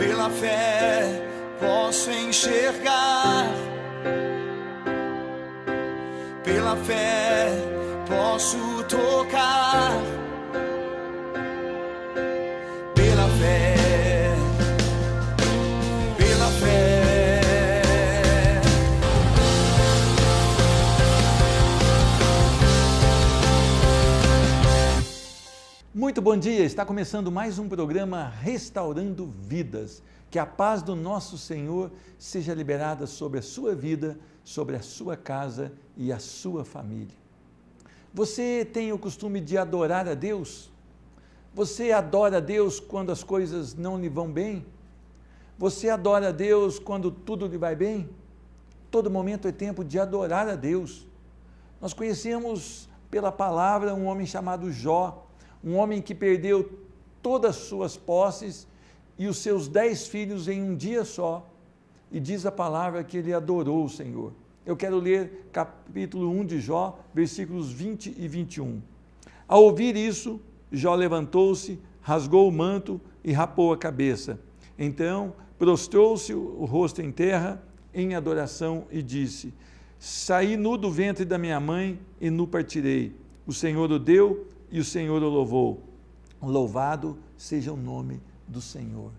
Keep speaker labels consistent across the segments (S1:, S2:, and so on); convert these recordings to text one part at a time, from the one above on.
S1: Pela fé posso enxergar, pela fé posso tocar, pela fé, pela fé.
S2: Muito bom dia, está começando mais um programa Restaurando Vidas. Que a paz do nosso Senhor seja liberada sobre a sua vida, sobre a sua casa e a sua família. Você tem o costume de adorar a Deus? Você adora a Deus quando as coisas não lhe vão bem? Você adora a Deus quando tudo lhe vai bem? Todo momento é tempo de adorar a Deus. Nós conhecemos pela palavra um homem chamado Jó, um homem que perdeu todas as suas posses e os seus 10 filhos em um dia só, e diz a palavra que ele adorou o Senhor. Eu quero ler capítulo 1 de Jó, versículos 20 e 21. Ao ouvir isso, Jó levantou-se, rasgou o manto e rapou a cabeça. Então, prostrou-se o rosto em terra, em adoração, e disse: saí nu do ventre da minha mãe e nu partirei. O Senhor o deu e o Senhor o louvou. Louvado seja o nome do Senhor.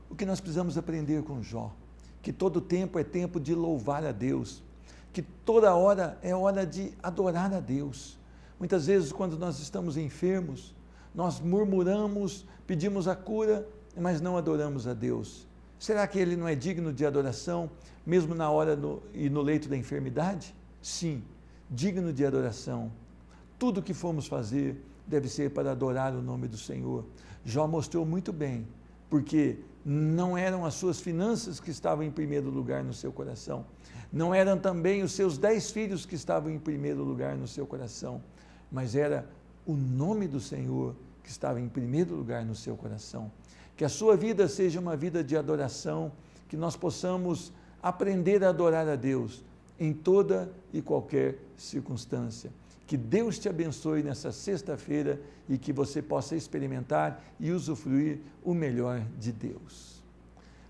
S2: O que nós precisamos aprender com Jó? Que todo tempo é tempo de louvar a Deus, que toda hora é hora de adorar a Deus. Muitas vezes, quando nós estamos enfermos, nós murmuramos, pedimos a cura, mas não adoramos a Deus. Será que Ele não é digno de adoração, mesmo na hora e no leito da enfermidade? Sim, digno de adoração. Tudo que formos fazer deve ser para adorar o nome do Senhor. Jó mostrou muito bem, porque não eram as suas finanças que estavam em primeiro lugar no seu coração, não eram também os seus 10 filhos que estavam em primeiro lugar no seu coração, mas era o nome do Senhor que estava em primeiro lugar no seu coração. Que a sua vida seja uma vida de adoração, que nós possamos aprender a adorar a Deus em toda e qualquer circunstância. Que Deus te abençoe nessa sexta-feira e que você possa experimentar e usufruir o melhor de Deus.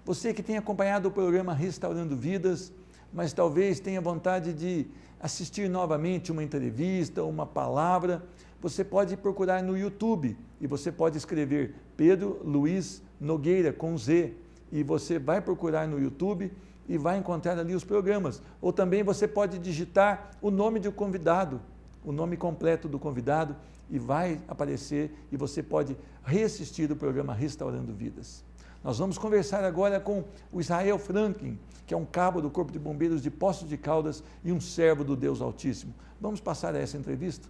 S2: Você que tem acompanhado o programa Restaurando Vidas, mas talvez tenha vontade de assistir novamente uma entrevista, uma palavra, você pode procurar no YouTube e você pode escrever Pedro Luiz Nogueira com Z e você vai procurar no YouTube e vai encontrar ali os programas. Ou também você pode digitar o nome do convidado, o nome completo do convidado, e vai aparecer e você pode reassistir o programa Restaurando Vidas. Nós vamos conversar agora com o Israel Franklin, que é um cabo do Corpo de Bombeiros de Poços de Caldas e um servo do Deus Altíssimo. Vamos passar a essa entrevista?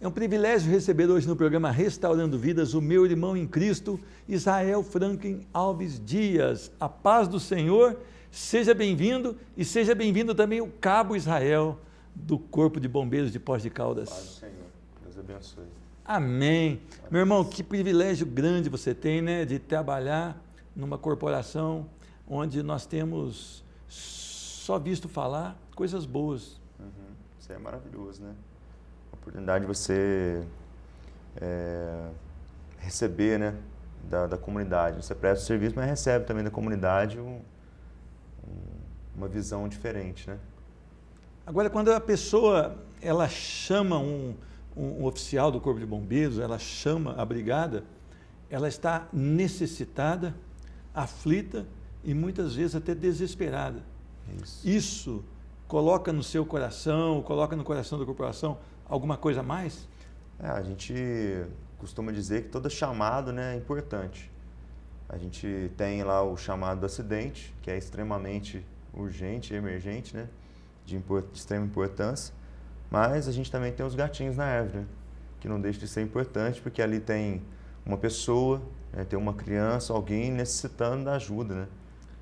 S2: É um privilégio receber hoje no programa Restaurando Vidas o meu irmão em Cristo, Israel Franklin Alves Dias. A paz do Senhor, seja bem-vindo e seja bem-vindo também o cabo Israel do Corpo de Bombeiros de Poços de Caldas.
S3: Paz do Senhor, Deus abençoe.
S2: Amém. Meu irmão, que privilégio grande você tem, né, de trabalhar numa corporação onde nós temos só visto falar coisas boas.
S3: Isso é maravilhoso, né? A oportunidade de você receber, né, da comunidade. Você presta o serviço, mas recebe também da comunidade uma visão diferente, né?
S2: Agora, quando a pessoa ela chama um oficial do Corpo de Bombeiros, ela chama a brigada, ela está necessitada, aflita e muitas vezes até desesperada. Isso coloca no seu coração, coloca no coração da corporação alguma coisa a mais?
S3: A gente costuma dizer que todo chamado, né, é importante. A gente tem lá o chamado do acidente, que é extremamente urgente e emergente, né, de extrema importância, mas a gente também tem os gatinhos na árvore, né, que não deixa de ser importante, porque ali tem uma pessoa, né, tem uma criança, alguém necessitando da ajuda, né,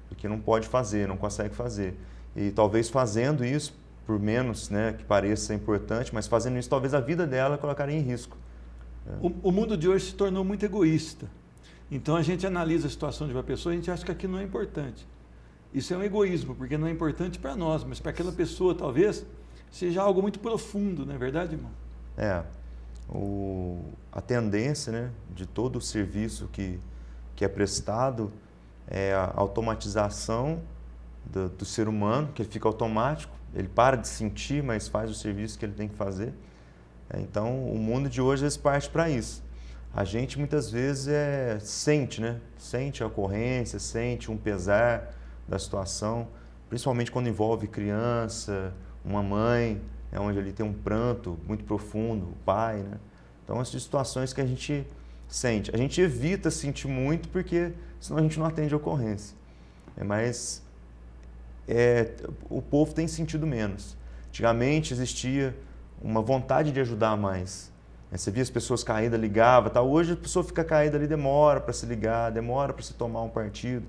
S3: porque não pode fazer, não consegue fazer. E talvez fazendo isso, por menos, né, que pareça importante, mas fazendo isso, talvez a vida dela colocaria em risco.
S2: O mundo de hoje se tornou muito egoísta. Então a gente analisa a situação de uma pessoa e a gente acha que aquilo não é importante. Isso é um egoísmo, porque não é importante para nós, mas para aquela pessoa talvez seja algo muito profundo, não é verdade, irmão?
S3: A tendência, né, de todo o serviço que é prestado é a automatização do ser humano, que ele fica automático, ele para de sentir, mas faz o serviço que ele tem que fazer. Então, o mundo de hoje parte para isso. A gente muitas vezes sente, né? Sente a ocorrência, sente um pesar da situação, principalmente quando envolve criança, uma mãe, onde ali tem um pranto muito profundo, o pai, né? Então, essas situações que a gente sente. A gente evita sentir muito porque senão a gente não atende a ocorrência. Mas o povo tem sentido menos. Antigamente existia uma vontade de ajudar mais. Você via as pessoas caídas, ligava, tal. Hoje a pessoa fica caída ali, demora para se ligar, demora para se tomar um partido.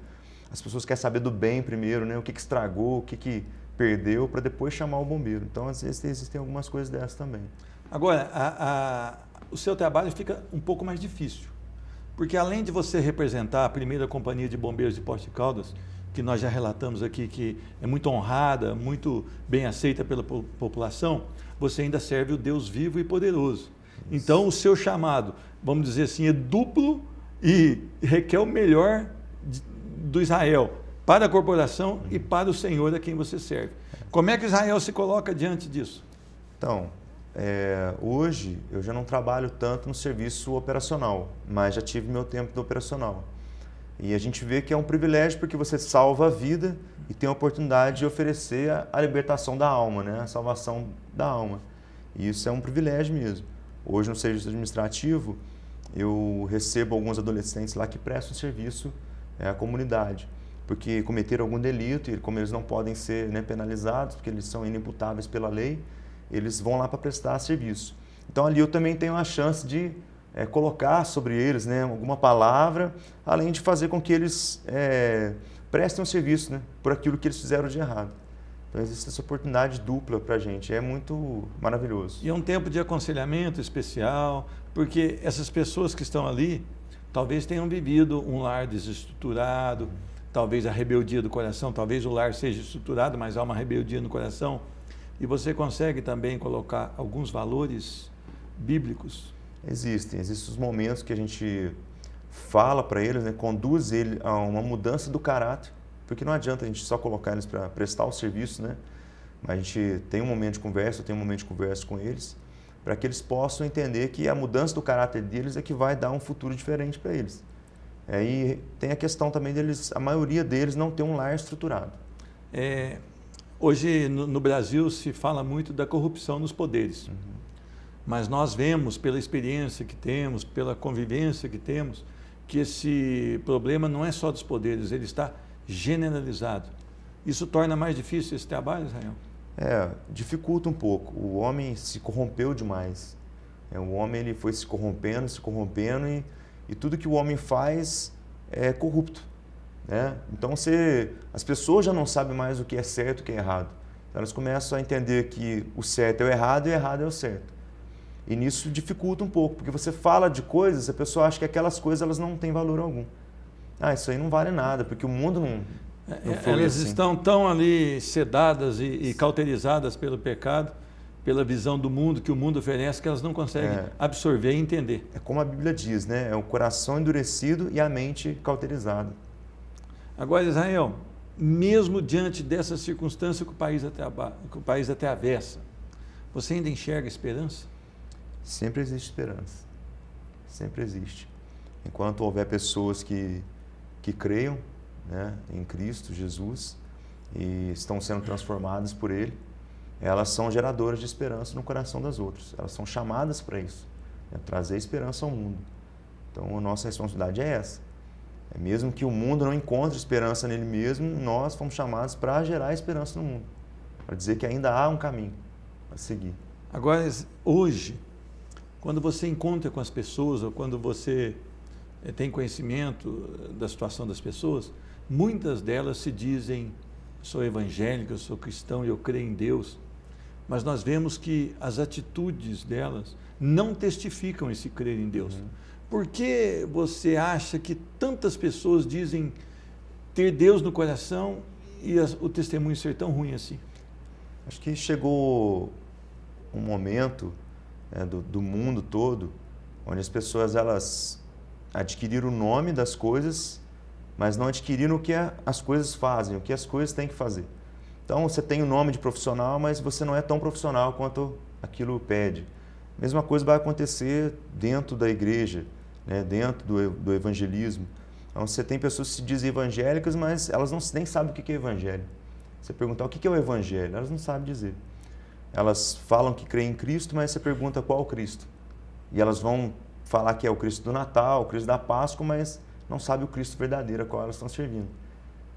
S3: As pessoas querem saber do bem primeiro, né? O que estragou, o que perdeu, para depois chamar o bombeiro. Então, às vezes, existem algumas coisas dessas também.
S2: Agora, o seu trabalho fica um pouco mais difícil, porque além de você representar a primeira companhia de bombeiros de Poços de Caldas, que nós já relatamos aqui, que é muito honrada, muito bem aceita pela população, você ainda serve o Deus vivo e poderoso. Então, o seu chamado, vamos dizer assim, é duplo e requer o melhor do Israel para a corporação e para o Senhor a quem você serve. Como é que Israel se coloca diante disso?
S3: Então, hoje eu já não trabalho tanto no serviço operacional, mas já tive meu tempo do operacional. E a gente vê que é um privilégio porque você salva a vida e tem a oportunidade de oferecer a libertação da alma, né? A salvação da alma. E isso é um privilégio mesmo. Hoje no serviço administrativo eu recebo alguns adolescentes lá que prestam serviço à comunidade, porque cometeram algum delito e como eles não podem ser, né, penalizados, porque eles são inimputáveis pela lei, eles vão lá para prestar serviço. Então ali eu também tenho a chance de colocar sobre eles, né, alguma palavra, além de fazer com que eles prestem um serviço, né, por aquilo que eles fizeram de errado. Então existe essa oportunidade dupla para a gente, é muito maravilhoso.
S2: E é um tempo de aconselhamento especial, porque essas pessoas que estão ali talvez tenham vivido um lar desestruturado, talvez a rebeldia do coração, talvez o lar seja estruturado, mas há uma rebeldia no coração. E você consegue também colocar alguns valores bíblicos?
S3: Existem os momentos que a gente fala para eles, né, conduz ele a uma mudança do caráter, porque não adianta a gente só colocar eles para prestar o serviço, né? Mas a gente tem um momento de conversa, eu tenho um momento de conversa com eles, para que eles possam entender que a mudança do caráter deles é que vai dar um futuro diferente para eles. E tem a questão também deles, a maioria deles não ter um lar estruturado.
S2: Hoje no Brasil se fala muito da corrupção nos poderes. Mas nós vemos, pela experiência que temos, pela convivência que temos, que esse problema não é só dos poderes, ele está generalizado. Isso torna mais difícil esse trabalho, Israel?
S3: Dificulta um pouco. O homem se corrompeu demais. O homem ele foi se corrompendo e tudo que o homem faz é corrupto, né? Então as pessoas já não sabem mais o que é certo e o que é errado. Então, elas começam a entender que o certo é o errado e o errado é o certo. E nisso dificulta um pouco, porque você fala de coisas, a pessoa acha que aquelas coisas elas não têm valor algum. Isso aí não vale nada, porque o mundo não foi
S2: elas
S3: assim.
S2: Estão tão ali sedadas e cauterizadas pelo pecado, pela visão do mundo que o mundo oferece, que elas não conseguem absorver e entender.
S3: É como a Bíblia diz, né? É o coração endurecido e a mente cauterizada.
S2: Agora, Israel, mesmo diante dessa circunstância que o país atravessa, você ainda enxerga esperança?
S3: Sempre existe esperança. Sempre existe. Enquanto houver pessoas que creiam, né, em Cristo Jesus e estão sendo transformadas por Ele, elas são geradoras de esperança no coração das outras. Elas são chamadas para isso, né, trazer esperança ao mundo. Então, a nossa responsabilidade é essa. Mesmo que o mundo não encontre esperança nele mesmo, nós fomos chamados para gerar esperança no mundo, para dizer que ainda há um caminho a seguir.
S2: Agora, hoje, quando você encontra com as pessoas ou quando você tem conhecimento da situação das pessoas, muitas delas se dizem: sou evangélico, eu sou cristão e eu creio em Deus, mas nós vemos que as atitudes delas não testificam esse crer em Deus. Por que você acha que tantas pessoas dizem ter Deus no coração e o testemunho ser tão ruim assim?
S3: Acho que chegou um momento do mundo todo, onde as pessoas elas adquiriram o nome das coisas, mas não adquiriram o que as coisas fazem, o que as coisas têm que fazer. Então você tem o nome de profissional, mas você não é tão profissional quanto aquilo pede. Mesma coisa vai acontecer dentro da igreja, né, dentro do evangelismo. Então você tem pessoas que se dizem evangélicas, mas elas nem sabem o que é evangelho. Você perguntar o que é o evangelho, elas não sabem dizer. Elas falam que creem em Cristo, mas você pergunta qual Cristo. E elas vão falar que é o Cristo do Natal, o Cristo da Páscoa, mas não sabem o Cristo verdadeiro a qual elas estão servindo.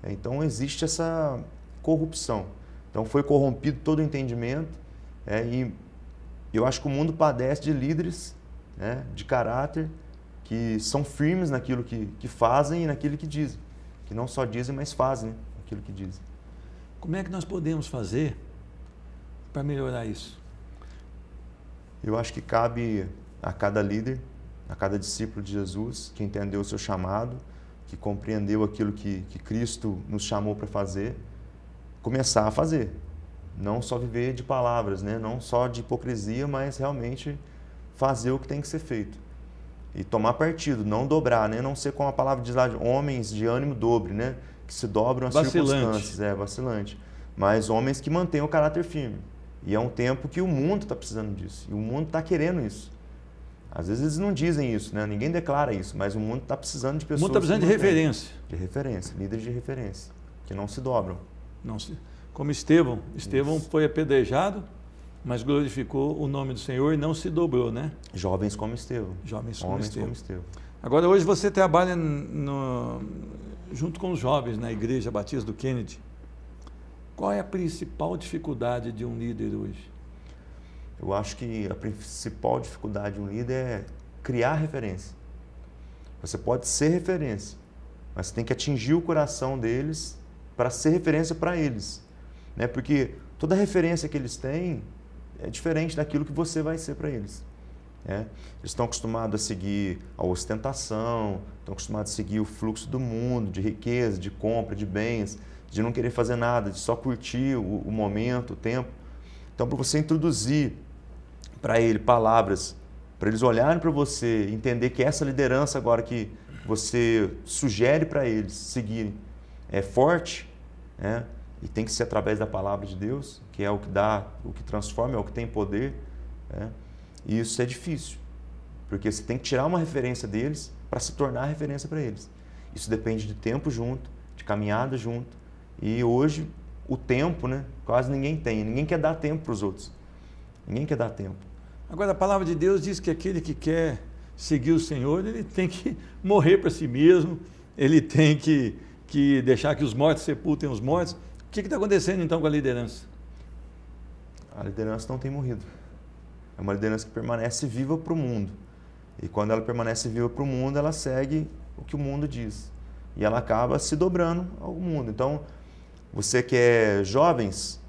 S3: Então existe essa corrupção. Então foi corrompido todo o entendimento, e eu acho que o mundo padece de líderes, né, de caráter, que são firmes naquilo que fazem e naquilo que dizem. Que não só dizem, mas fazem, né, aquilo que dizem.
S2: Como é que nós podemos fazer para melhorar isso?
S3: Eu acho que cabe a cada líder, a cada discípulo de Jesus, que entendeu o seu chamado, que compreendeu aquilo que Cristo nos chamou para fazer, começar a fazer. Não só viver de palavras, né? Não só de hipocrisia, mas realmente fazer o que tem que ser feito. E tomar partido, não dobrar, né? Não ser, como a palavra diz lá, homens de ânimo dobre, né? Que se dobram às circunstâncias. Vacilante. Mas homens que mantêm o caráter firme. E é um tempo que o mundo está precisando disso. E o mundo está querendo isso. Às vezes eles não dizem isso, né? Ninguém declara isso, mas o mundo está precisando de pessoas...
S2: O mundo está precisando de referência.
S3: De referência, líderes de referência, que não se dobram.
S2: Como Estevão. Estevão foi apedrejado, mas glorificou o nome do Senhor e não se dobrou, né?
S3: Jovens como Estevão.
S2: Jovens como
S3: Homens
S2: Estevão.
S3: como Estevão.
S2: Agora, hoje você trabalha junto com os jovens na Igreja Batista do Kennedy. Qual é a principal dificuldade de um líder hoje?
S3: Eu acho que a principal dificuldade de um líder é criar referência. Você pode ser referência, mas você tem que atingir o coração deles para ser referência para eles, né? Porque toda referência que eles têm é diferente daquilo que você vai ser para eles, né? Eles estão acostumados a seguir a ostentação, estão acostumados a seguir o fluxo do mundo, de riqueza, de compra, de bens, de não querer fazer nada, de só curtir o momento, o tempo. Então, para você introduzir para ele palavras, para eles olharem para você, entender que essa liderança agora que você sugere para eles seguirem é forte, né? E tem que ser através da palavra de Deus, que é o que dá, o que transforma, é o que tem poder, né? E isso é difícil, porque você tem que tirar uma referência deles para se tornar referência para eles. Isso depende de tempo junto, de caminhada junto, e hoje o tempo, né, quase ninguém tem, ninguém quer dar tempo para os outros, ninguém quer dar tempo.
S2: Agora, a palavra de Deus diz que aquele que quer seguir o Senhor, ele tem que morrer para si mesmo, ele tem que deixar que os mortos sepultem os mortos. O que está acontecendo então com a liderança?
S3: A liderança não tem morrido. É uma liderança que permanece viva para o mundo. E quando ela permanece viva para o mundo, ela segue o que o mundo diz. E ela acaba se dobrando ao mundo. Então, você que é jovens,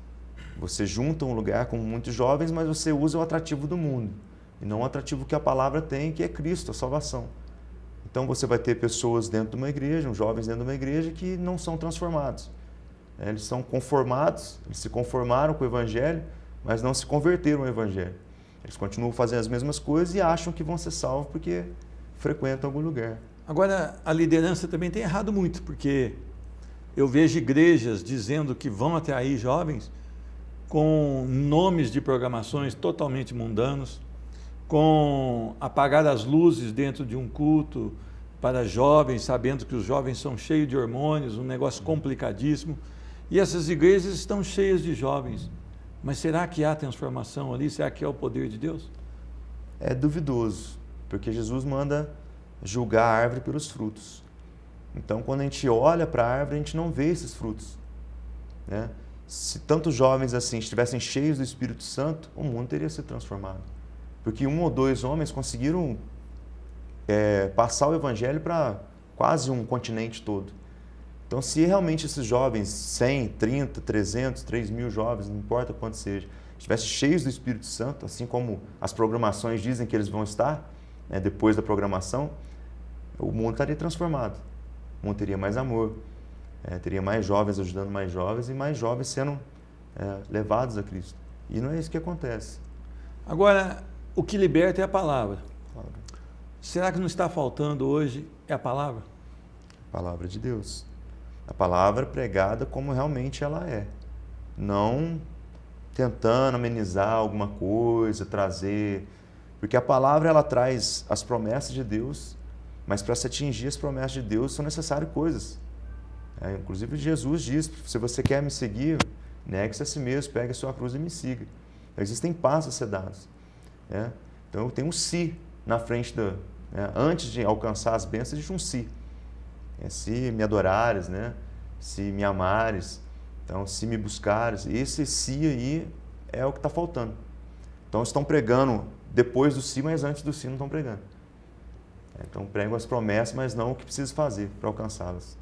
S3: você junta um lugar com muitos jovens, mas você usa o atrativo do mundo. E não o atrativo que a palavra tem, que é Cristo, a salvação. Então você vai ter pessoas dentro de uma igreja, jovens dentro de uma igreja que não são transformados. Eles são conformados, eles se conformaram com o Evangelho, mas não se converteram ao Evangelho. Eles continuam fazendo as mesmas coisas e acham que vão ser salvos porque frequentam algum lugar.
S2: Agora, a liderança também tem errado muito, porque eu vejo igrejas dizendo que vão atrair jovens com nomes de programações totalmente mundanos, com apagar as luzes dentro de um culto para jovens, sabendo que os jovens são cheios de hormônios, um negócio complicadíssimo. E essas igrejas estão cheias de jovens. Mas será que há transformação ali? Será que é o poder de Deus?
S3: É duvidoso, porque Jesus manda julgar a árvore pelos frutos. Então, quando a gente olha para a árvore, a gente não vê esses frutos, né? Se tantos jovens assim estivessem cheios do Espírito Santo, o mundo teria sido transformado. Porque 1 ou 2 homens conseguiram passar o Evangelho para quase um continente todo. Então, se realmente esses jovens, 100, 30, 300, 3.000 jovens, não importa quanto seja, estivessem cheios do Espírito Santo, assim como as programações dizem que eles vão estar, né, depois da programação, o mundo estaria transformado. O mundo teria mais amor, teria mais jovens ajudando mais jovens e mais jovens sendo levados a Cristo. E não é isso que acontece.
S2: Agora, O que liberta é a palavra. Será que não está faltando hoje é a palavra?
S3: A palavra de Deus. A palavra pregada como realmente ela é. Não tentando amenizar alguma coisa, trazer... Porque a palavra ela traz as promessas de Deus, mas para se atingir as promessas de Deus são necessárias coisas. Inclusive Jesus diz, se você quer me seguir, negue-se a si mesmo, pegue a sua cruz e me siga. Existem passos a ser dados. Então eu tenho um se na frente antes de alcançar as bênçãos, existe um se. Se me adorares, se me amares, então se me buscares. Esse se aí é o que está faltando. Então estão pregando depois do si, mas antes do si não estão pregando. Então pregam as promessas, mas não o que precisa fazer para alcançá-las.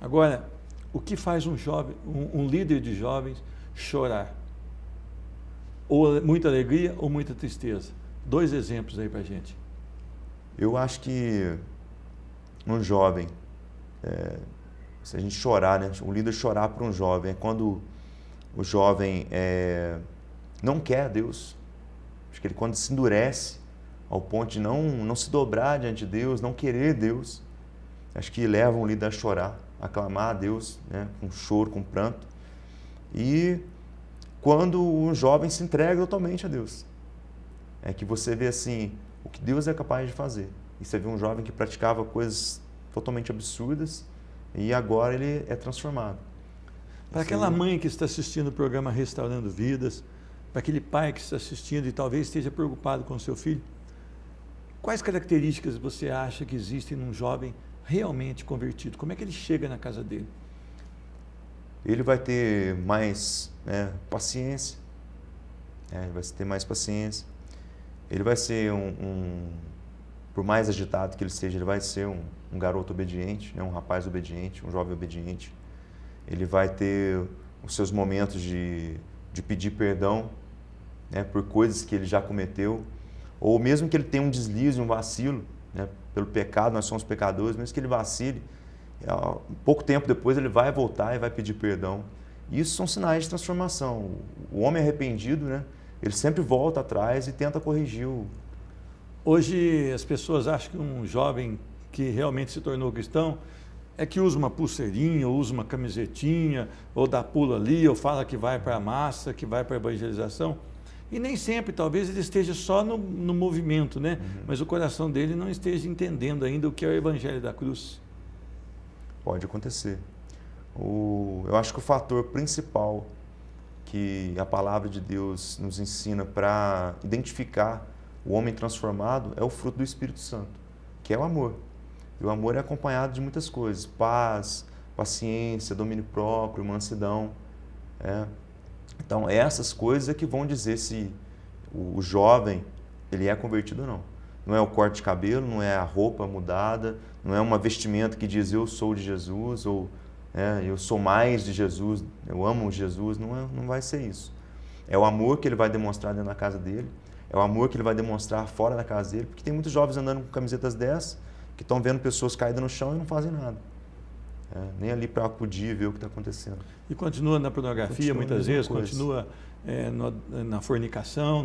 S2: Agora, o que faz um jovem, um líder de jovens chorar? Ou muita alegria ou muita tristeza? 2 exemplos aí para a gente.
S3: Eu acho que um jovem, se a gente chorar, um líder chorar para um jovem, é quando o jovem não quer a Deus. Acho que ele quando se endurece ao ponto de não se dobrar diante de Deus, não querer Deus, acho que leva um líder a chorar, a clamar a Deus, com choro, com pranto. E quando um jovem se entrega totalmente a Deus, é que você vê assim, o que Deus é capaz de fazer. E você vê um jovem que praticava coisas totalmente absurdas e agora ele é transformado.
S2: Para aquela mãe que está assistindo o programa Restaurando Vidas, para aquele pai que está assistindo e talvez esteja preocupado com o seu filho, quais características você acha que existem num jovem realmente convertido? Como é que ele chega na casa dele?
S3: Ele vai ter mais paciência, ele vai ter mais paciência, ele vai ser por mais agitado que ele seja, ele vai ser um garoto obediente, um rapaz obediente, um jovem obediente. Ele vai ter os seus momentos de pedir perdão por coisas que ele já cometeu, ou mesmo que ele tenha um deslize, um vacilo, pelo pecado, nós somos pecadores, mesmo que ele vacile, pouco tempo depois ele vai voltar e vai pedir perdão. Isso são sinais de transformação. O homem arrependido, ele sempre volta atrás e tenta corrigir
S2: Hoje as pessoas acham que um jovem que realmente se tornou cristão é que usa uma pulseirinha, ou usa uma camisetinha, ou dá pulo ali, ou fala que vai para a massa, que vai para a evangelização. E nem sempre, talvez ele esteja só no movimento, Mas o coração dele não esteja entendendo ainda o que é o Evangelho da Cruz.
S3: Pode acontecer. Eu acho que o fator principal que a palavra de Deus nos ensina para identificar o homem transformado é o fruto do Espírito Santo, que é o amor. E o amor é acompanhado de muitas coisas: paz, paciência, domínio próprio, mansidão. Então, essas coisas é que vão dizer se o jovem ele é convertido ou não. Não é o corte de cabelo, não é a roupa mudada, não é uma vestimenta que diz eu sou de Jesus, ou eu sou mais de Jesus, eu amo Jesus. Não vai ser isso. É o amor que ele vai demonstrar dentro da casa dele, é o amor que ele vai demonstrar fora da casa dele, porque tem muitos jovens andando com camisetas dessas, que estão vendo pessoas caídas no chão e não fazem nada. Nem ali para acudir e ver o que está acontecendo.
S2: E continua na pornografia, muitas vezes, continua na fornicação,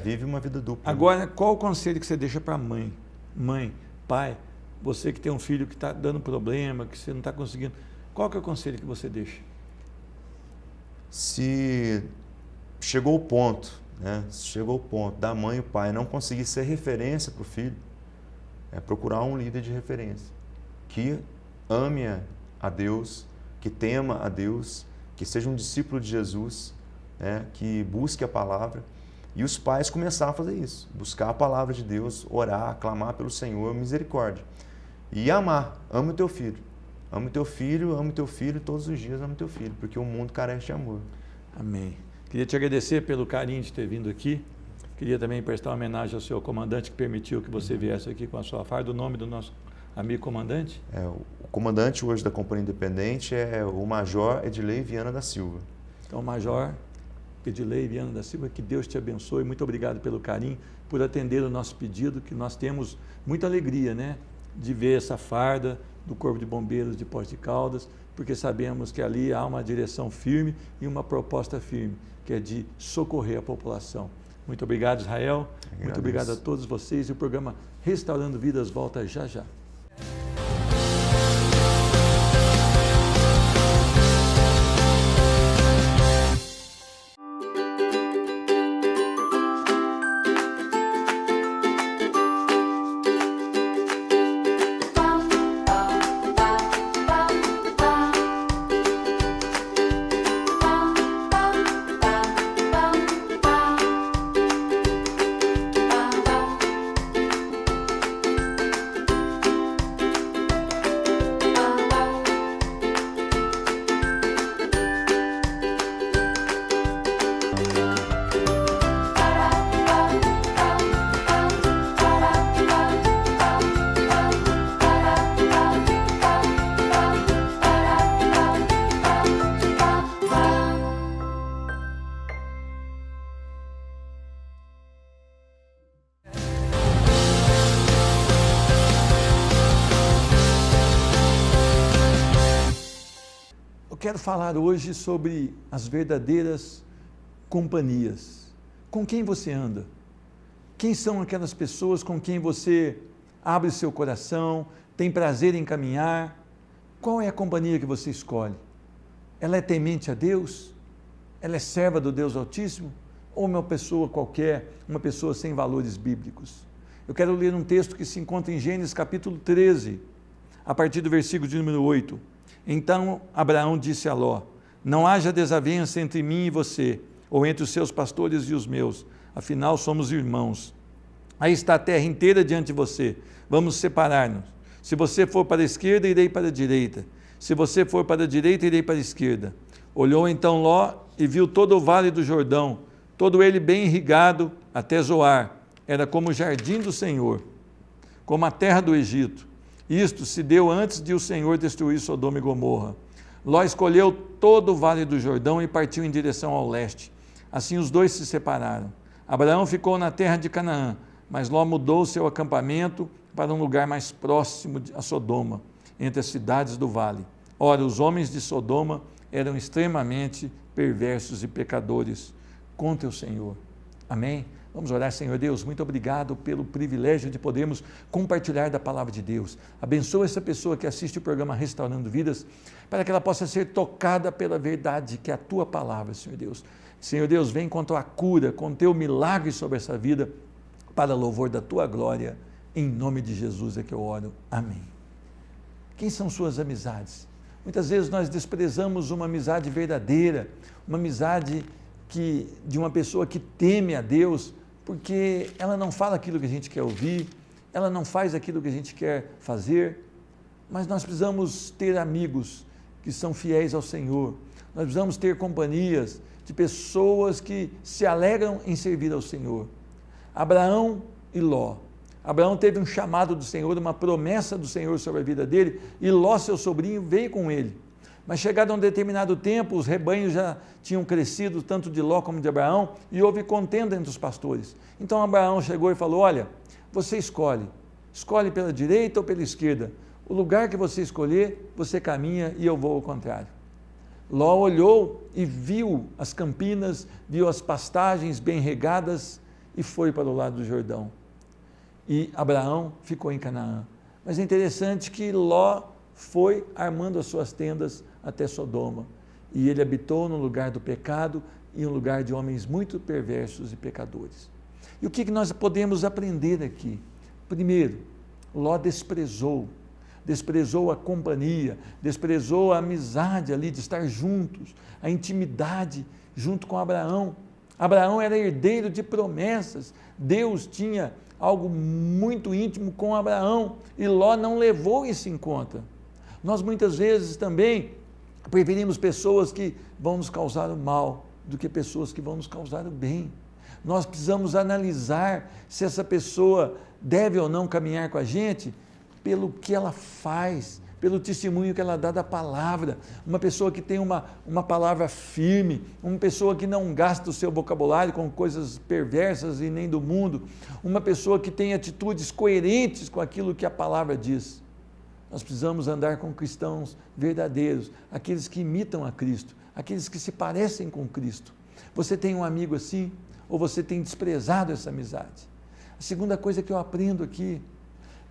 S3: Vive uma vida dupla.
S2: Agora, qual o conselho que você deixa para a mãe? Mãe, pai, você que tem um filho que está dando problema, que você não está conseguindo, qual que é o conselho que você deixa?
S3: Se chegou o ponto, da mãe e o pai não conseguir ser referência para o filho, procurar um líder de referência, que ame a Deus, que tema a Deus, que seja um discípulo de Jesus, que busque a palavra. E os pais começaram a fazer isso, buscar a palavra de Deus, orar, clamar pelo Senhor, misericórdia. E amar, ame o teu filho. Ame o teu filho, todos os dias ame o teu filho, porque o mundo carece de amor.
S2: Amém. Queria te agradecer pelo carinho de ter vindo aqui. Queria também prestar uma homenagem ao seu comandante que permitiu que você viesse aqui com a sua farda. O nome do nosso amigo comandante?
S3: O comandante hoje da Companhia Independente é o Major Edilei Viana da Silva.
S2: Então, Major Edilei Viana da Silva, que Deus te abençoe. Muito obrigado pelo carinho, por atender o nosso pedido, que nós temos muita alegria, de ver essa farda do Corpo de Bombeiros de Poços de Caldas, porque sabemos que ali há uma direção firme e uma proposta firme, que é de socorrer a população. Muito obrigado, Israel. Muito obrigado a
S3: Agradeço.
S2: todos vocês. E o programa Restaurando Vidas volta já já. Eu quero falar hoje sobre as verdadeiras companhias. Com quem você anda? Quem são aquelas pessoas com quem você abre seu coração, tem prazer em caminhar? Qual é a companhia que você escolhe? Ela é temente a Deus? Ela é serva do Deus Altíssimo? Ou uma pessoa qualquer, uma pessoa sem valores bíblicos? Eu quero ler um texto que se encontra em Gênesis capítulo 13, a partir do versículo de número 8. Então Abraão disse a Ló: não haja desavença entre mim e você, ou entre os seus pastores e os meus, afinal somos irmãos. Aí está a terra inteira diante de você, vamos separar-nos. Se você for para a esquerda, irei para a direita. Se você for para a direita, irei para a esquerda. Olhou então Ló e viu todo o vale do Jordão, todo ele bem irrigado até Zoar. Era como o jardim do Senhor, como a terra do Egito. Isto se deu antes de o Senhor destruir Sodoma e Gomorra. Ló escolheu todo o vale do Jordão e partiu em direção ao leste. Assim os dois se separaram. Abraão ficou na terra de Canaã, mas Ló mudou seu acampamento para um lugar mais próximo a Sodoma, entre as cidades do vale. Ora, os homens de Sodoma eram extremamente perversos e pecadores contra o Senhor. Amém? Vamos orar. Senhor Deus, muito obrigado pelo privilégio de podermos compartilhar da palavra de Deus. Abençoa essa pessoa que assiste o programa Restaurando Vidas, para que ela possa ser tocada pela verdade que é a tua palavra, Senhor Deus. Senhor Deus, vem com a tua cura, com teu milagre sobre essa vida, para louvor da tua glória. Em nome de Jesus é que eu oro. Amém. Quem são suas amizades? Muitas vezes nós desprezamos uma amizade verdadeira, uma amizade de uma pessoa que teme a Deus, porque ela não fala aquilo que a gente quer ouvir, ela não faz aquilo que a gente quer fazer, mas nós precisamos ter amigos que são fiéis ao Senhor, nós precisamos ter companhias de pessoas que se alegram em servir ao Senhor. Abraão e Ló. Abraão teve um chamado do Senhor, uma promessa do Senhor sobre a vida dele, e Ló, seu sobrinho, veio com ele. Mas chegado a um determinado tempo, os rebanhos já tinham crescido, tanto de Ló como de Abraão, e houve contenda entre os pastores. Então Abraão chegou e falou: olha, você escolhe pela direita ou pela esquerda. O lugar que você escolher, você caminha e eu vou ao contrário. Ló olhou e viu as campinas, viu as pastagens bem regadas e foi para o lado do Jordão. E Abraão ficou em Canaã. Mas é interessante que Ló foi armando as suas tendas até Sodoma, e ele habitou no lugar do pecado, em um lugar de homens muito perversos e pecadores. E o que nós podemos aprender aqui? Primeiro, Ló desprezou a companhia, desprezou a amizade ali de estar juntos, a intimidade junto com Abraão. Abraão era herdeiro de promessas, Deus tinha algo muito íntimo com Abraão, e Ló não levou isso em conta. Nós muitas vezes também preferimos pessoas que vão nos causar o mal do que pessoas que vão nos causar o bem. Nós precisamos analisar se essa pessoa deve ou não caminhar com a gente pelo que ela faz, pelo testemunho que ela dá da palavra. Uma pessoa que tem uma palavra firme, uma pessoa que não gasta o seu vocabulário com coisas perversas e nem do mundo, uma pessoa que tem atitudes coerentes com aquilo que a palavra diz. Nós precisamos andar com cristãos verdadeiros, aqueles que imitam a Cristo, aqueles que se parecem com Cristo. Você tem um amigo assim? ou você tem desprezado essa amizade? A segunda coisa que eu aprendo aqui,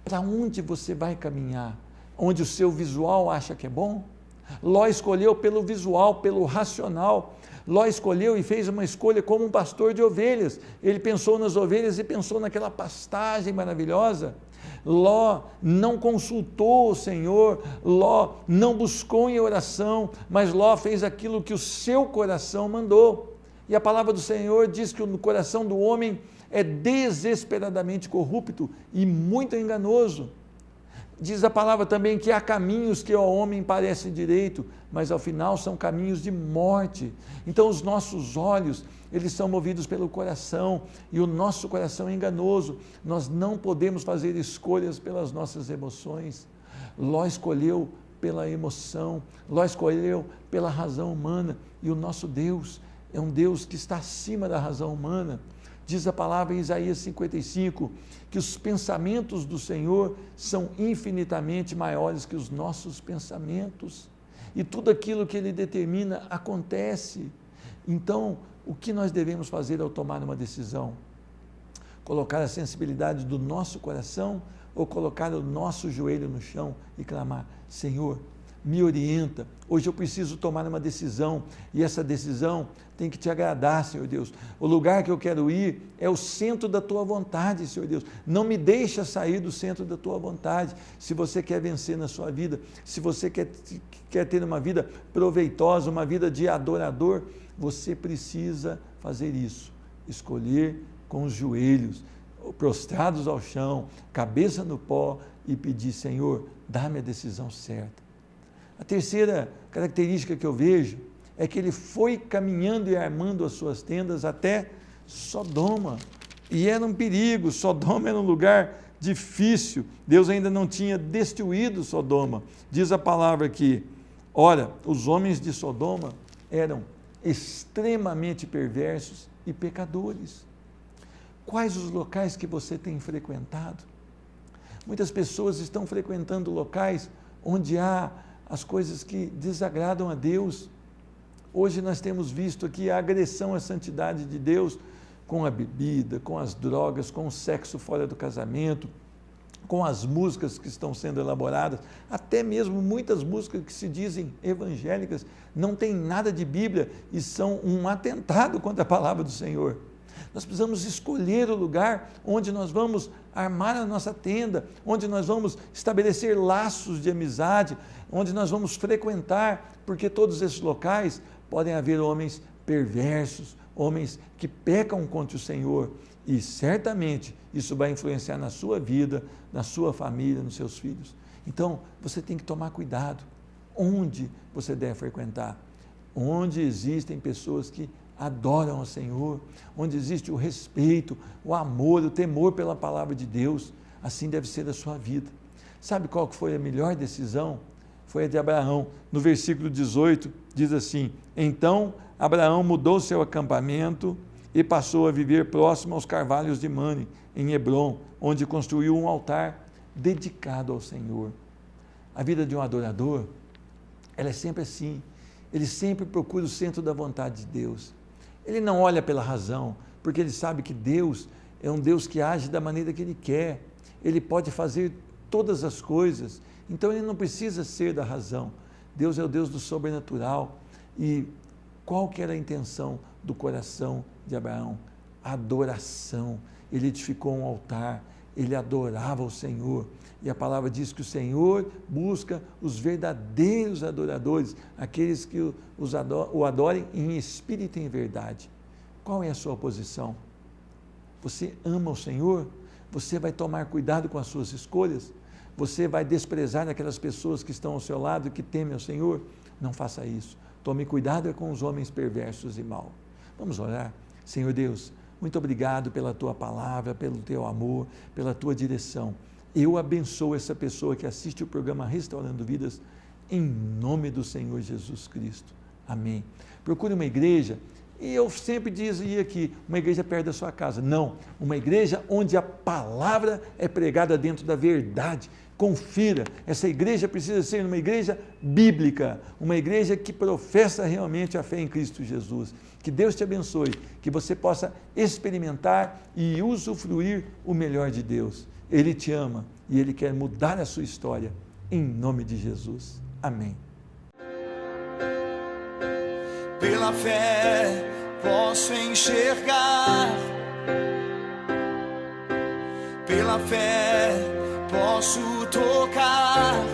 S2: para onde você vai caminhar? Onde o seu visual acha que é bom? Ló escolheu pelo visual, pelo racional. Ló escolheu e fez uma escolha como um pastor de ovelhas. Ele pensou nas ovelhas e pensou naquela pastagem maravilhosa. Ló não consultou o Senhor, Ló não buscou em oração, mas Ló fez aquilo que o seu coração mandou. E a palavra do Senhor diz que o coração do homem é desesperadamente corrupto e muito enganoso. Diz a palavra também que há caminhos que ao homem parecem direito, mas ao final são caminhos de morte. Então os nossos olhos, eles são movidos pelo coração, e o nosso coração é enganoso. Nós não podemos fazer escolhas pelas nossas emoções. Ló escolheu pela emoção, Ló escolheu pela razão humana, e o nosso Deus é um Deus que está acima da razão humana. Diz a palavra em Isaías 55, que os pensamentos do Senhor são infinitamente maiores que os nossos pensamentos, e tudo aquilo que Ele determina acontece. Então, o que nós devemos fazer ao tomar uma decisão? Colocar a sensibilidade do nosso coração, ou colocar o nosso joelho no chão e clamar: Senhor, me orienta, hoje eu preciso tomar uma decisão, e essa decisão tem que te agradar, Senhor Deus. O lugar que eu quero ir é o centro da tua vontade, Senhor Deus. Não me deixa sair do centro da tua vontade. Se você quer vencer na sua vida, se você quer ter uma vida proveitosa, uma vida de adorador, você precisa fazer isso, escolher com os joelhos prostrados ao chão, cabeça no pó, e pedir: Senhor, dá-me a decisão certa. A terceira característica que eu vejo é que ele foi caminhando e armando as suas tendas até Sodoma, e era um perigo. Sodoma era um lugar difícil, Deus ainda não tinha destruído Sodoma. Diz a palavra aqui: ora, os homens de Sodoma eram extremamente perversos e pecadores. Quais os locais que você tem frequentado? Muitas pessoas estão frequentando locais onde há as coisas que desagradam a Deus. Hoje nós temos visto aqui a agressão à santidade de Deus com a bebida, com as drogas, com o sexo fora do casamento, com as músicas que estão sendo elaboradas, até mesmo muitas músicas que se dizem evangélicas, não tem nada de Bíblia e são um atentado contra a palavra do Senhor. Nós precisamos escolher o lugar onde nós vamos armar a nossa tenda, onde nós vamos estabelecer laços de amizade, onde nós vamos frequentar, porque todos esses locais podem haver homens perversos, homens que pecam contra o Senhor, e certamente isso vai influenciar na sua vida, na sua família, nos seus filhos. Então, você tem que tomar cuidado onde você deve frequentar, onde existem pessoas que adoram ao Senhor, onde existe o respeito, o amor, o temor pela palavra de Deus. Assim deve ser a sua vida. Sabe qual que foi a melhor decisão? Foi a de Abraão. No versículo 18 diz assim: então Abraão mudou seu acampamento e passou a viver próximo aos carvalhos de Mane, em Hebrom, onde construiu um altar dedicado ao Senhor. A vida de um adorador, ela é sempre assim. Ele sempre procura o centro da vontade de Deus. Ele não olha pela razão, porque ele sabe que Deus é um Deus que age da maneira que Ele quer. Ele pode fazer todas as coisas, então ele não precisa ser da razão. Deus é o Deus do sobrenatural. E qual que era a intenção do coração de Abraão? Adoração. Ele edificou um altar, ele adorava o Senhor. E a palavra diz que o Senhor busca os verdadeiros adoradores, aqueles que o adorem em espírito e em verdade. Qual é a sua posição? Você ama o Senhor? Você vai tomar cuidado com as suas escolhas? Você vai desprezar aquelas pessoas que estão ao seu lado e que temem ao Senhor? Não faça isso. Tome cuidado com os homens perversos e maus. Vamos orar. Senhor Deus, muito obrigado pela Tua palavra, pelo Teu amor, pela Tua direção. Eu abençoo essa pessoa que assiste o programa Restaurando Vidas, em nome do Senhor Jesus Cristo. Amém. Procure uma igreja E eu sempre dizia que uma igreja perto da sua casa. Não, uma igreja onde a palavra é pregada dentro da verdade. Confira, essa igreja precisa ser uma igreja bíblica, uma igreja que professa realmente a fé em Cristo Jesus. Que Deus te abençoe, que você possa experimentar e usufruir o melhor de Deus. Ele te ama e Ele quer mudar a sua história, em nome de Jesus. Amém.
S1: Pela fé posso enxergar, pela fé posso tocar.